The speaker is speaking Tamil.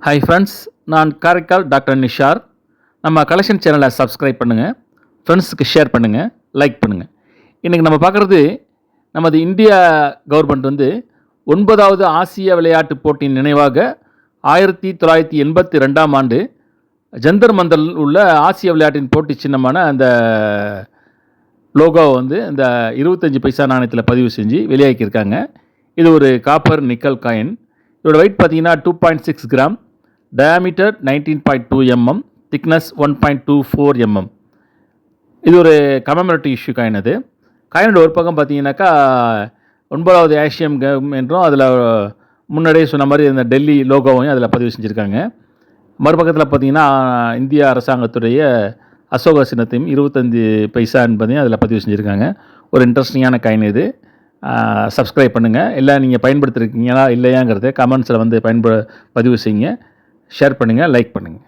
ஹாய் ஃப்ரெண்ட்ஸ், நான் காரைக்கால் டாக்டர் நிஷார். நம்ம கலெக்ஷன் சேனலை சப்ஸ்கிரைப் பண்ணுங்கள், ஃப்ரெண்ட்ஸுக்கு ஷேர் பண்ணுங்கள், லைக் பண்ணுங்கள். இன்றைக்கி நம்ம பார்க்குறது நமது இந்தியா கவர்மெண்ட் 9வது ஆசிய விளையாட்டுப் போட்டியின் நினைவாக 1982ஆம் ஆண்டு ஜந்தர் மந்தரில் உள்ள ஆசிய விளையாட்டின் போட்டி சின்னமான அந்த லோகோவை இந்த 25 பைசா நாணயத்தில் பதிவு செஞ்சு வெளியாக்கியிருக்காங்க. இது ஒரு காப்பர் நிக்கல் காயின். இதோட வெயிட் பார்த்தீங்கன்னா 2.6 gram, diameter 19.2 mm, thickness 1.24 mm. இது ஒரு கமெமரேட்டிவ் இஷ்யூ காயின். அது காயினோட ஒரு பக்கம் பார்த்தீங்கன்னாக்கா 9வது ஏஷியன் கேம் என்றும் அதில் முன்னாடியே சொன்ன மாதிரி இந்த டெல்லி லோகோவையும் அதில் பதிவு செஞ்சுருக்காங்க. மறுபக்கத்தில் பார்த்தீங்கன்னா இந்திய அரசாங்கத்துடைய அசோக சின்னத்தையும் 25 பைசா என்பதையும் அதில் பதிவு செஞ்சுருக்காங்க. ஒரு இன்ட்ரெஸ்டிங்கான காயின் இது. சப்ஸ்கிரைப் பண்ணுங்கள். இல்லை நீங்கள் பயன்படுத்திருக்கீங்களா இல்லையாங்கிறத கமெண்ட்ஸில் பதிவு செய்யுங்க, ஷேர் பண்ணுங்கள், லைக் பண்ணுங்கள்.